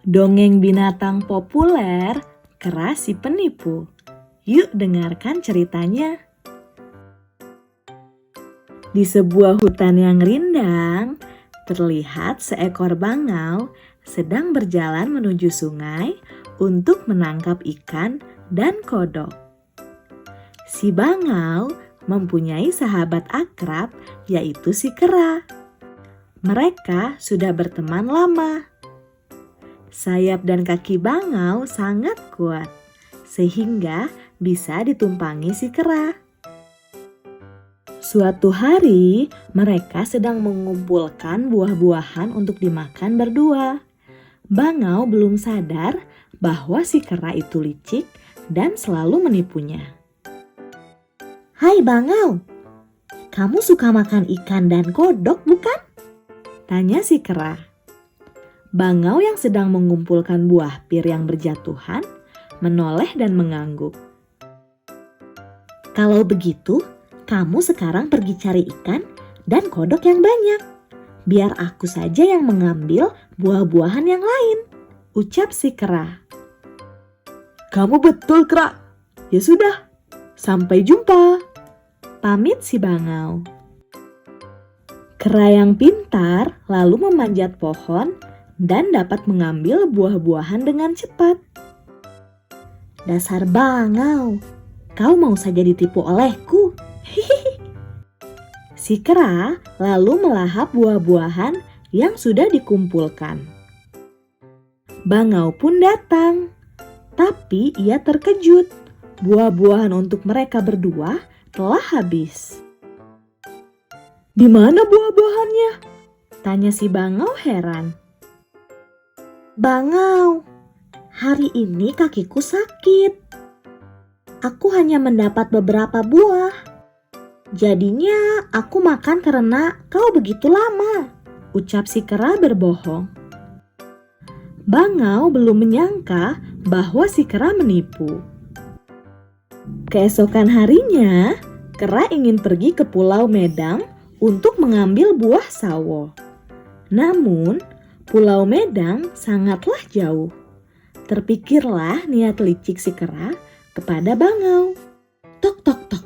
Dongeng binatang populer, Kera si Penipu. Yuk dengarkan ceritanya. Di sebuah hutan yang rindang, terlihat seekor bangau sedang berjalan menuju sungai untuk menangkap ikan dan kodok. Si bangau mempunyai sahabat akrab, yaitu si kera. Mereka sudah berteman lama. Sayap dan kaki bangau sangat kuat, sehingga bisa ditumpangi si kera. Suatu hari, mereka sedang mengumpulkan buah-buahan untuk dimakan berdua. Bangau belum sadar bahwa si kera itu licik dan selalu menipunya. "Hai bangau, kamu suka makan ikan dan kodok bukan?" tanya si kera. Bangau yang sedang mengumpulkan buah pir yang berjatuhan menoleh dan mengangguk. "Kalau begitu, kamu sekarang pergi cari ikan dan kodok yang banyak. Biar aku saja yang mengambil buah-buahan yang lain," ucap si kera. "Kamu betul, kera. Ya sudah, sampai jumpa," pamit si bangau. Kera yang pintar lalu memanjat pohon dan dapat mengambil buah-buahan dengan cepat. "Dasar bangau, kau mau saja ditipu olehku." Si kera lalu melahap buah-buahan yang sudah dikumpulkan. Bangau pun datang, tapi ia terkejut. Buah-buahan untuk mereka berdua telah habis. "Di mana buah-buahannya?" tanya si bangau heran. "Bangau, hari ini kakiku sakit. Aku hanya mendapat beberapa buah. Jadinya aku makan karena kau begitu lama," ucap si kera berbohong. Bangau belum menyangka bahwa si kera menipu. Keesokan harinya, kera ingin pergi ke Pulau Medang untuk mengambil buah sawo. Namun, Pulau Medang sangatlah jauh. Terpikirlah niat licik si kera kepada bangau. Tok tok tok.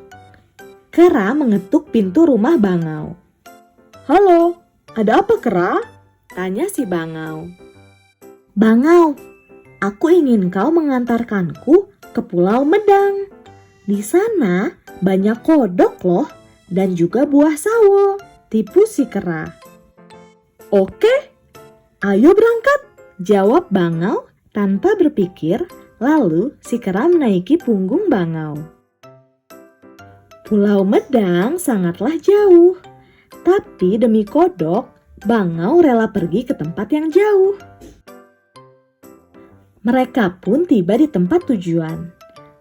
Kera mengetuk pintu rumah bangau. "Halo, ada apa kera?" tanya si bangau. "Bangau, aku ingin kau mengantarkanku ke Pulau Medang. Di sana banyak kodok loh dan juga buah sawo," tipu si kera. "Oke, ayo berangkat," jawab bangau tanpa berpikir. Lalu si kera menaiki punggung bangau. Pulau Medang sangatlah jauh, tapi demi kodok, bangau rela pergi ke tempat yang jauh. Mereka pun tiba di tempat tujuan.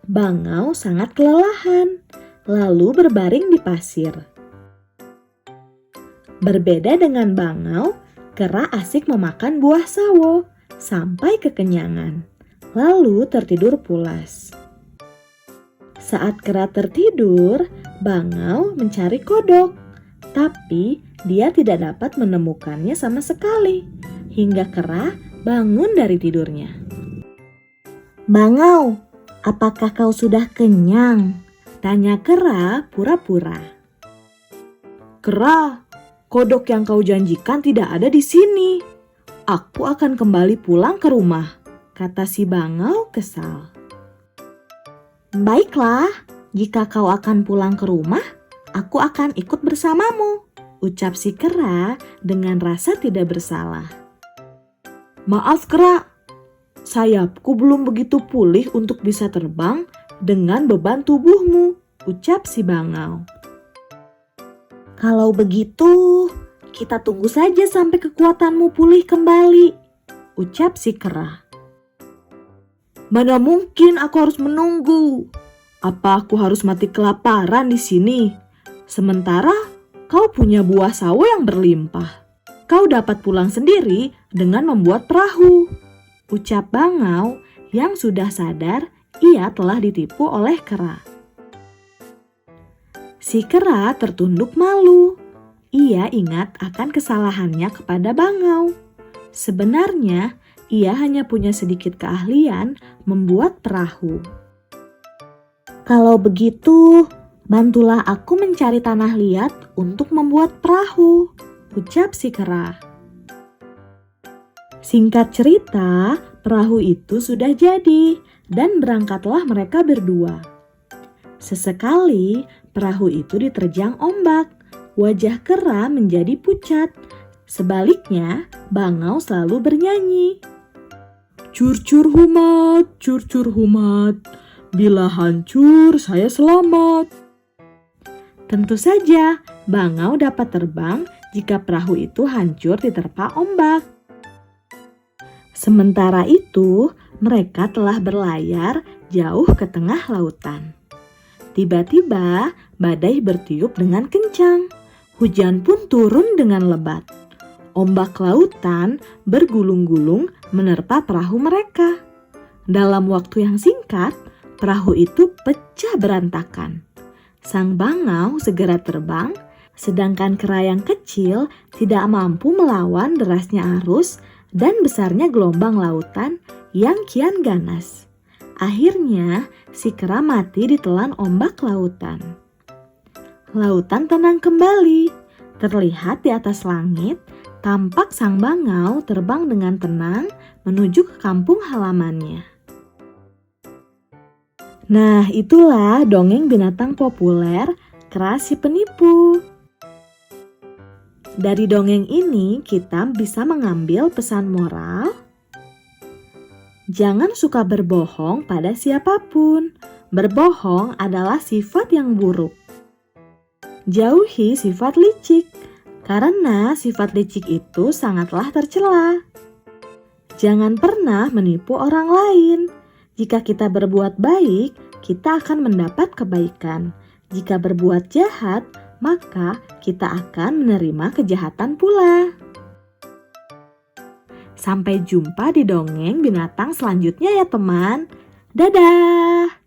Bangau sangat kelelahan, lalu berbaring di pasir. Berbeda dengan bangau, kera asik memakan buah sawo sampai kekenyangan, lalu tertidur pulas. Saat kera tertidur, bangau mencari kodok, tapi dia tidak dapat menemukannya sama sekali, hingga kera bangun dari tidurnya. "Bangau, apakah kau sudah kenyang?" tanya kera pura-pura. "Kera, kodok yang kau janjikan tidak ada di sini. Aku akan kembali pulang ke rumah," kata si bangau kesal. "Baiklah, jika kau akan pulang ke rumah, aku akan ikut bersamamu," ucap si kera dengan rasa tidak bersalah. "Maaf kera, sayapku belum begitu pulih untuk bisa terbang dengan beban tubuhmu," ucap si bangau. "Kalau begitu, kita tunggu saja sampai kekuatanmu pulih kembali," ucap si kera. "Mana mungkin aku harus menunggu. Apa aku harus mati kelaparan di sini? Sementara kau punya buah sawo yang berlimpah. Kau dapat pulang sendiri dengan membuat perahu," ucap bangau yang sudah sadar ia telah ditipu oleh kera. Si kera tertunduk malu. Ia ingat akan kesalahannya kepada bangau. Sebenarnya Ia hanya punya sedikit keahlian membuat perahu. Kalau begitu, bantulah aku mencari tanah liat untuk membuat perahu, ucap si kera. Singkat cerita, perahu itu sudah jadi dan berangkatlah mereka berdua. Sesekali, perahu itu diterjang ombak. Wajah kera menjadi pucat. Sebaliknya, bangau selalu bernyanyi. Cur-cur humat, bila hancur saya selamat. Tentu saja, bangau dapat terbang jika perahu itu hancur diterpa ombak. Sementara itu, mereka telah berlayar jauh ke tengah lautan. Tiba-tiba, badai bertiup dengan kencang. Hujan pun turun dengan lebat. Ombak lautan bergulung-gulung menerpa perahu mereka. Dalam waktu yang singkat, perahu itu pecah berantakan. Sang bangau segera terbang, sedangkan kera yang kecil tidak mampu melawan derasnya arus dan besarnya gelombang lautan yang kian ganas. Akhirnya, si kera mati ditelan ombak lautan. Lautan tenang kembali. Terlihat di atas langit, tampak sang bangau terbang dengan tenang menuju ke kampung halamannya. Nah, itulah dongeng binatang populer Kera Si Penipu. Dari dongeng ini kita bisa mengambil pesan moral. Jangan suka berbohong pada siapapun. Berbohong adalah sifat yang buruk. Jauhi sifat licik, karena sifat licik itu sangatlah tercela. Jangan pernah menipu orang lain. Jika kita berbuat baik, kita akan mendapat kebaikan. Jika berbuat jahat, maka kita akan menerima kejahatan pula. Sampai jumpa di dongeng binatang selanjutnya ya teman. Dadah!